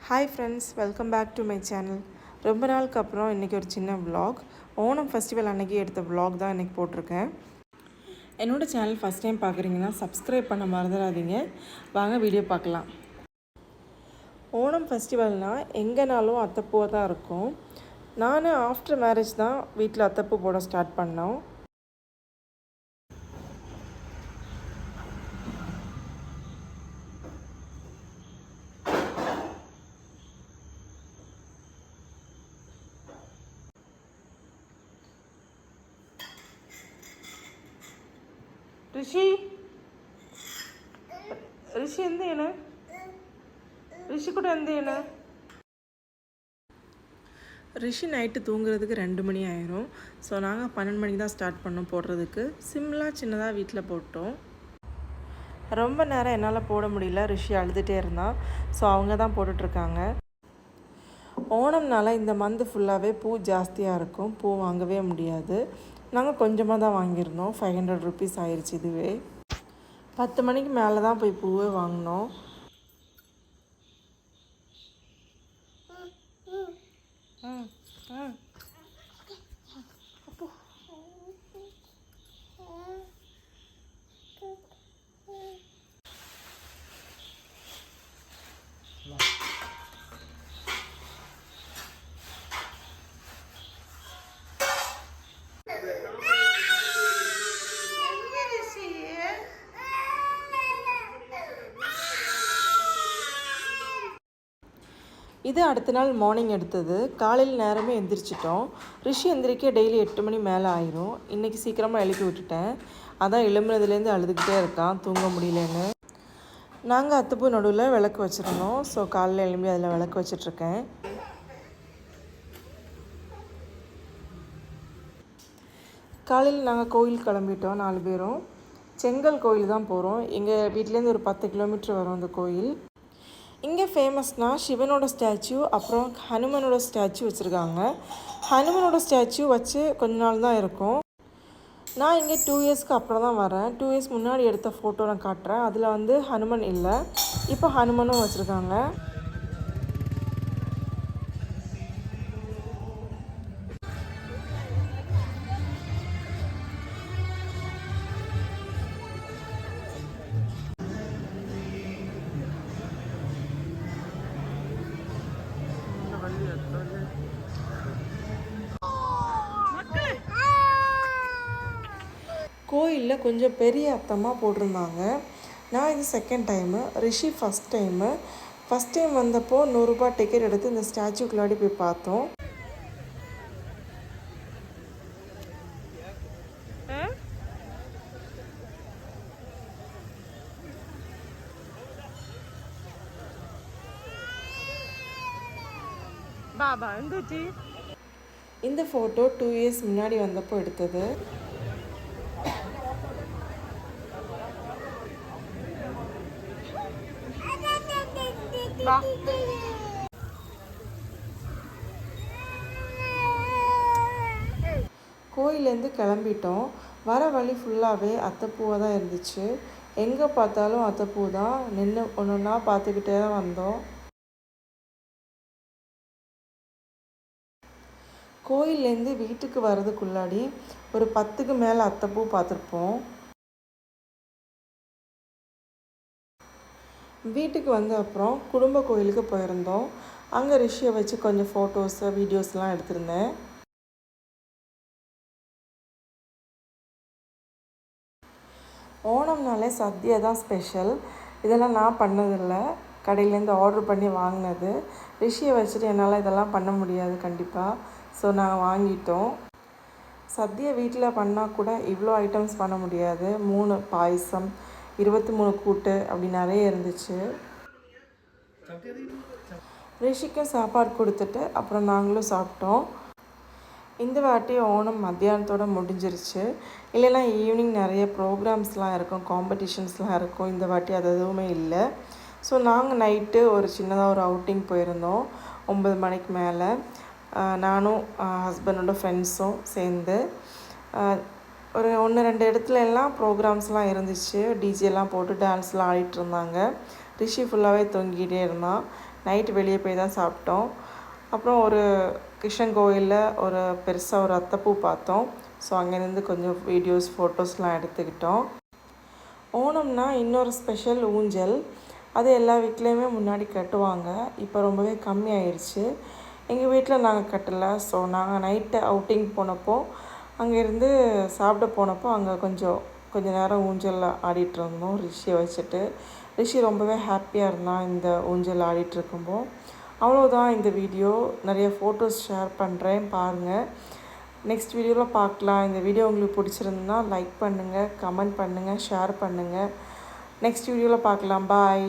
Hi friends, welcome back to my channel. ரொம்ப நாளுக்கு அப்புறம் இன்றைக்கி ஒரு சின்ன விலாக், ஓணம் ஃபெஸ்டிவல் அன்றைக்கி எடுத்த விலாக் தான் இன்றைக்கி போட்டிருக்கேன். என்னோடய சேனல் ஃபஸ்ட் டைம் பார்க்குறீங்கன்னா சப்ஸ்கிரைப் பண்ண மறந்துடாதீங்க. வாங்க வீடியோ பார்க்கலாம். ஓணம் ஃபெஸ்டிவல்னால் எங்கேனாலும் அத்தைப்பூவாக தான் இருக்கும். நான் ஆஃப்டர் மேரேஜ் தான் வீட்டில் அத்தைப்பூ போட ஸ்டார்ட் பண்ணோம். ரிஷி எந்த ஏன ரிஷி கூட எந்த ஏன ரிஷி நைட்டு தூங்குறதுக்கு 2 மணி ஆயிரும். ஸோ நாங்கள் 12 மணிக்கு தான் ஸ்டார்ட் பண்ணோம் போடுறதுக்கு. சிம்பிளாக சின்னதாக வீட்டில் போட்டோம். ரொம்ப நேரம் என்னால் போட முடியல, ரிஷி அழுதுகிட்டே இருந்தான். ஸோ அவங்க தான் போட்டுட்ருக்காங்க. ஓணம்னால இந்த மந்த் ஃபுல்லாகவே பூ ஜாஸ்தியாக இருக்கும், பூ வாங்கவே முடியாது. நாங்கள் கொஞ்சமாக தான் வாங்கியிருந்தோம், 500 ருபீஸ் ஆயிடுச்சு. இதுவே 10 மணிக்கு மேலே தான் போய் பூவே வாங்கினோம். இது அடுத்த நாள் மார்னிங் எடுத்தது. காலையில் நேரமே எந்திரிச்சிட்டோம். ரிஷி எந்திரிக்க டெய்லி 8 மணி மேலே ஆயிரும். இன்றைக்கி சீக்கிரமாக எழுப்பி விட்டுட்டேன். அதான் எழும்புனதுலேருந்து அழுதுகிட்டே இருக்கான், தூங்க முடியலன்னு. நாங்கள் அத்தைப்பூ நடுவில் விளக்கு வச்சுருந்தோம். ஸோ காலையில் எழும்பி அதில் விளக்கு வச்சிட்ருக்கேன். காலையில் நாங்கள் கோயில் கிளம்பிட்டோம் 4 பேரும். செங்கல் கோயில் தான் போகிறோம். எங்கள் வீட்டிலேருந்து ஒரு 10 கிலோமீட்டர் வரும் அந்த கோயில். இங்கே ஃபேமஸ்னால் சிவனோட ஸ்டாச்சு, அப்புறம் ஹனுமனோட ஸ்டாச்சு வச்சுருக்காங்க. ஹனுமனோட ஸ்டாச்சு வச்சு கொஞ்ச நாள் தான் இருக்கும். நான் இங்கே 2 இயர்ஸ்க்கு அப்புறம் தான் வரேன். 2 இயர்ஸ் முன்னாடி எடுத்த ஃபோட்டோ நான் காட்டுறேன். அதில் ஹனுமன் இல்லை, இப்போ ஹனுமனும் வச்சுருக்காங்க. கோயிலில் கொஞ்சம் பெரிய அத்தமாக போட்டிருந்தாங்க. நான் இது செகண்ட் டைமு, ரிஷி ஃபஸ்ட் டைம் வந்தப்போ 100 ரூபா டிக்கெட் எடுத்து இந்த ஸ்டாச்சுக்குள்ளாடி போய் பார்த்தோம். பாபா இந்த ஃபோட்டோ 2 இயர்ஸ் முன்னாடி வந்தப்போ எடுத்தது. கோயிலேருந்து கிளம்பிட்டோம். வர வழி ஃபுல்லாகவே அத்தைப்பூவாக தான் இருந்துச்சு. எங்கே பார்த்தாலும் அத்தைப்பூ தான். நின்று ஒன்று ஒன்றா பார்த்துக்கிட்டே தான் வந்தோம். கோயிலேருந்து வீட்டுக்கு வர்றதுக்குள்ளாடி ஒரு 10க்கு மேலே அத்தைப்பூ பார்த்துருப்போம். வீட்டுக்கு வந்த அப்புறம் குடும்ப கோயிலுக்கு போயிருந்தோம். அங்கே ரிஷியை வச்சு கொஞ்சம் ஃபோட்டோஸு வீடியோஸ்லாம் எடுத்திருந்தேன். ஓணம்னாலே சத்யா தான் ஸ்பெஷல். இதெல்லாம் நான் பண்ணதில்லை, கடையிலேருந்து ஆர்டர் பண்ணி வாங்கினது. ரிஷியை வச்சுட்டு என்னால் இதெல்லாம் பண்ண முடியாது கண்டிப்பாக. ஸோ நாங்கள் வாங்கிட்டோம். சத்யா வீட்டில் பண்ணால் கூட இவ்வளோ ஐட்டம்ஸ் பண்ண முடியாது. 3 பாயசம், 23 கூட்டு அப்படி நிறைய இருந்துச்சு. ரிஷிக்கும் சாப்பாடு கொடுத்துட்டு அப்புறம் நாங்களும் சாப்பிட்டோம். இந்த வாட்டி ஓணம் மத்தியானத்தோடு முடிஞ்சிருச்சு. இல்லைன்னா ஈவினிங் நிறைய ப்ரோக்ராம்ஸ்லாம் இருக்கும், காம்படிஷன்ஸ்லாம் இருக்கும். இந்த வாட்டி அது எதுவுமே இல்லை. ஸோ நாங்கள் நைட்டு ஒரு சின்னதாக ஒரு அவுட்டிங் போயிருந்தோம் 9 மணிக்கு மேலே. நானும் ஹஸ்பண்டோட ஃப்ரெண்ட்ஸும் சேர்ந்து ஒரு 1-2 இடத்துல எல்லாம் ப்ரோக்ராம்ஸ்லாம் இருந்துச்சு. டிஜேலாம் போட்டு டான்ஸ்லாம் ஆடிட்டு இருந்தாங்க. ரிஷி ஃபுல்லாகவே தொங்கிட்டே இருந்தான். நைட்டு வெளியே போய் தான் சாப்பிட்டோம். அப்புறம் ஒரு கிருஷ்ணன் கோயிலில் ஒரு பெருசாக ஒரு அத்தைப்பூ பார்த்தோம். ஸோ அங்கேருந்து கொஞ்சம் வீடியோஸ் ஃபோட்டோஸ்லாம் எடுத்துக்கிட்டோம். ஓணம்னா இன்னொரு ஸ்பெஷல் ஊஞ்சல். அது எல்லா வீட்லேயுமே முன்னாடி கட்டுவாங்க. இப்போ ரொம்பவே கம்மியாயிடுச்சு. எங்கள் வீட்டில் நாங்கள் கட்டலை. ஸோ நாங்கள் நைட்டு அவுட்டிங் போனப்போ அங்கேருந்து சாப்பிட போனப்போ அங்கே கொஞ்சம் நேரம் ஊஞ்சலில் ஆடிட்டு இருந்தோம் ரிஷியை வச்சுட்டு. ரிஷி ரொம்பவே ஹாப்பியாக இருந்தான் இந்த ஊஞ்சல் ஆடிட்டுருக்கும்போ. அவ்வளோதான் இந்த வீடியோ. நிறைய ஃபோட்டோஸ் ஷேர் பண்ணுறேன், பாருங்கள். நெக்ஸ்ட் வீடியோவில் பார்க்கலாம். இந்த வீடியோ உங்களுக்கு பிடிச்சிருந்தா லைக் பண்ணுங்கள், கமெண்ட் பண்ணுங்கள், ஷேர் பண்ணுங்கள். நெக்ஸ்ட் வீடியோவில் பார்க்கலாம். பாய்.